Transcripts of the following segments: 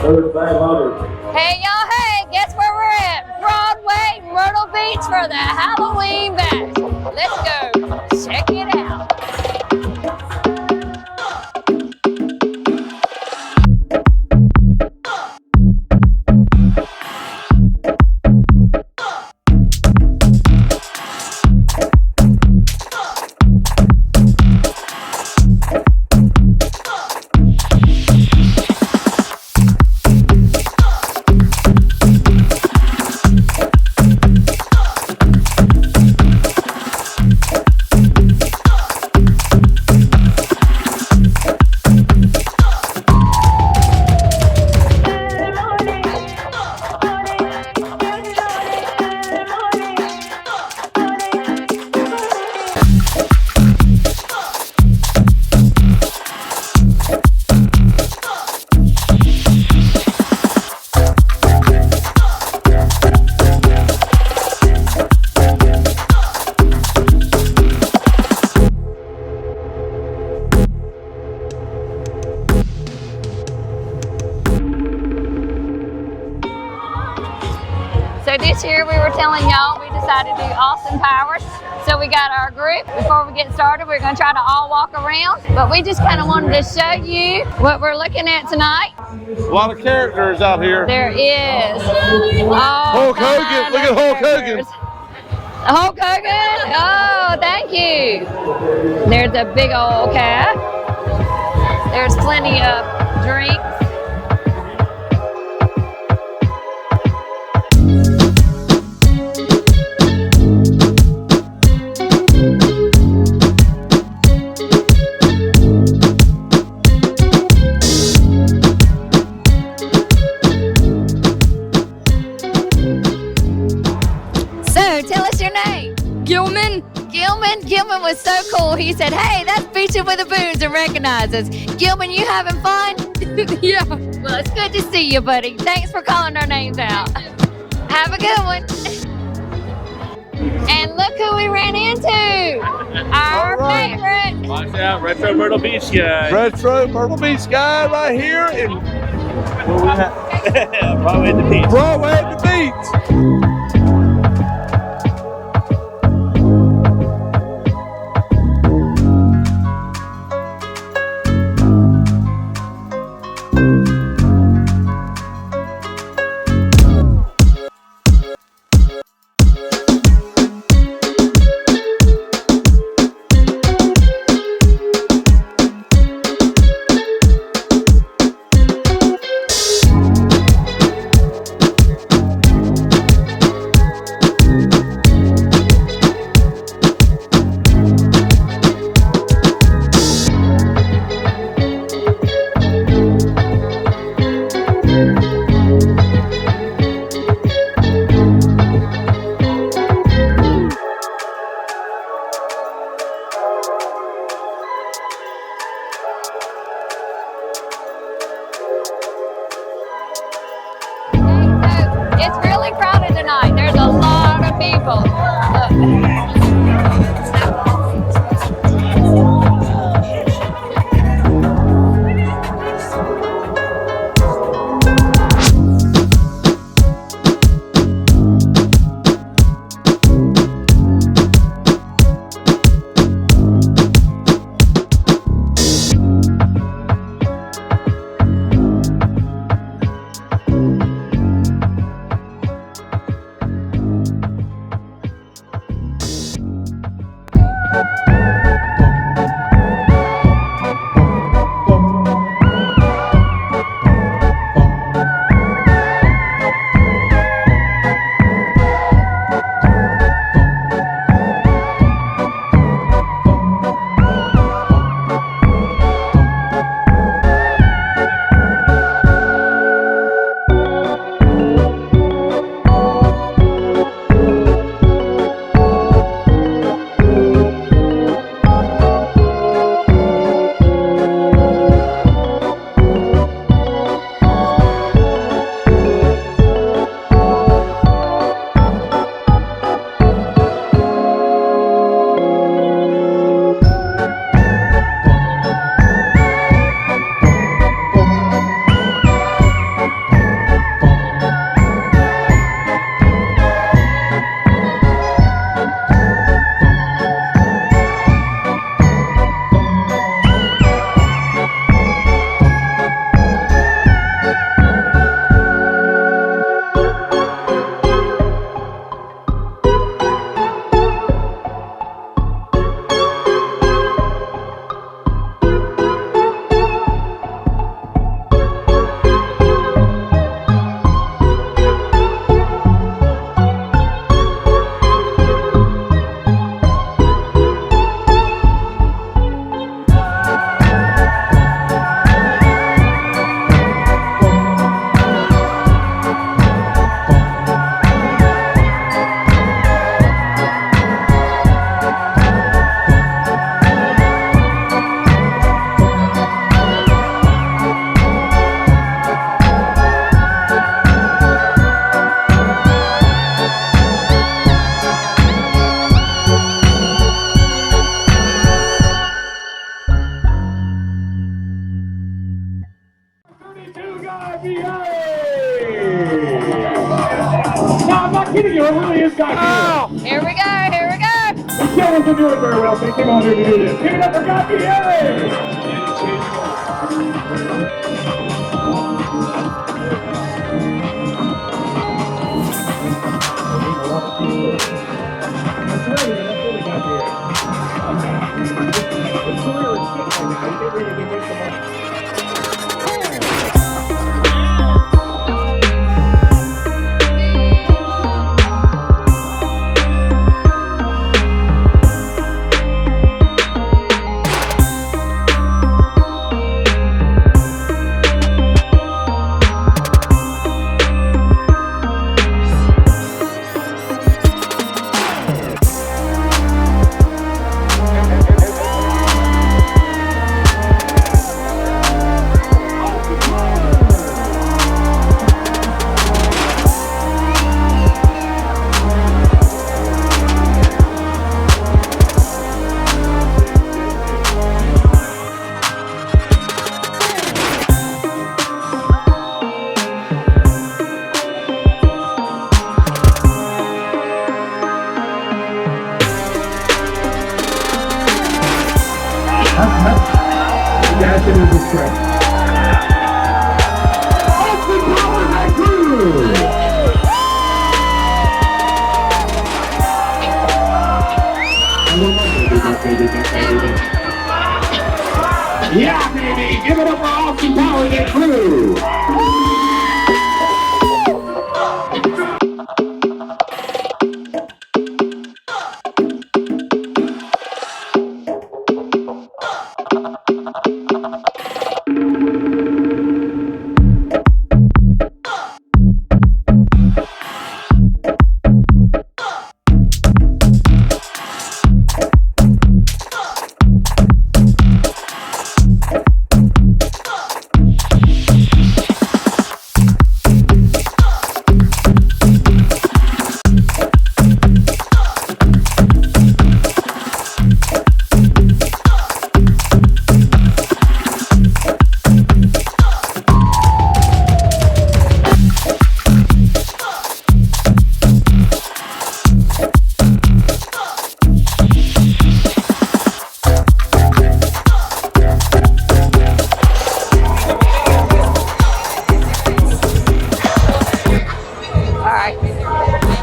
Hey y'all, hey, guess where we're at? Broadway, Myrtle Beach for the Halloween bash. Let's go, check it out. So this year we were telling y'all we decided to do Austin Powers. So we got our group. Before we get started, we're gonna try to all walk around. But we just kind of wanted to show you what we're looking at tonight. A lot of characters out here. There is. Hulk Hogan, look at Hulk Hogan. Hulk Hogan, oh, thank you. There's a big old cat. There's plenty of drinks. Tell us your name. Gilman. Gilman was so cool. He said, hey, that's Beachin With The Boones, and recognize us. Gilman, you having fun? Yeah. Well, it's good to see you, buddy. Thanks for calling our names out. Have a good one. And look who we ran into. Our favorite. Watch out, Retro Myrtle Beach guy. Retro Myrtle Beach guy right here in Broadway at the beach. Broadway at the beach. No, I'm not kidding you. It really is Guy Fieri. Here we go, here we go. He still wasn't doing very well, so he came on here to do this. Give it up for Guy Fieri. That's it is a stretch. Open power high crew! Yeah, baby! Give it up for Austin Powers and crew!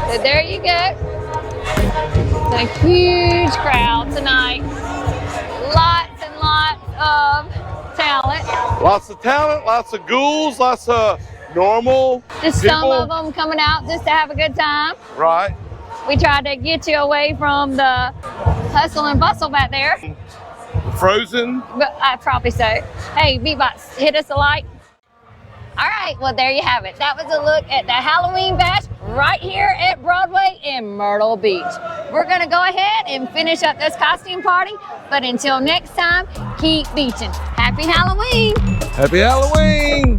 So there you go. It's a huge crowd tonight. Lots and lots of talent. Lots of talent, lots of ghouls, lots of normal Just people. some of them coming out just to have a good time. Right. We tried to get you away from the hustle and bustle back there. Frozen. But probably so. Hey, Beatbox, hit us a like. All right, well, there you have it. That was a look at the Halloween bash right here at Broadway in Myrtle Beach. We're gonna go ahead and finish up this costume party, but until next time, keep beaching. Happy Halloween! Happy Halloween!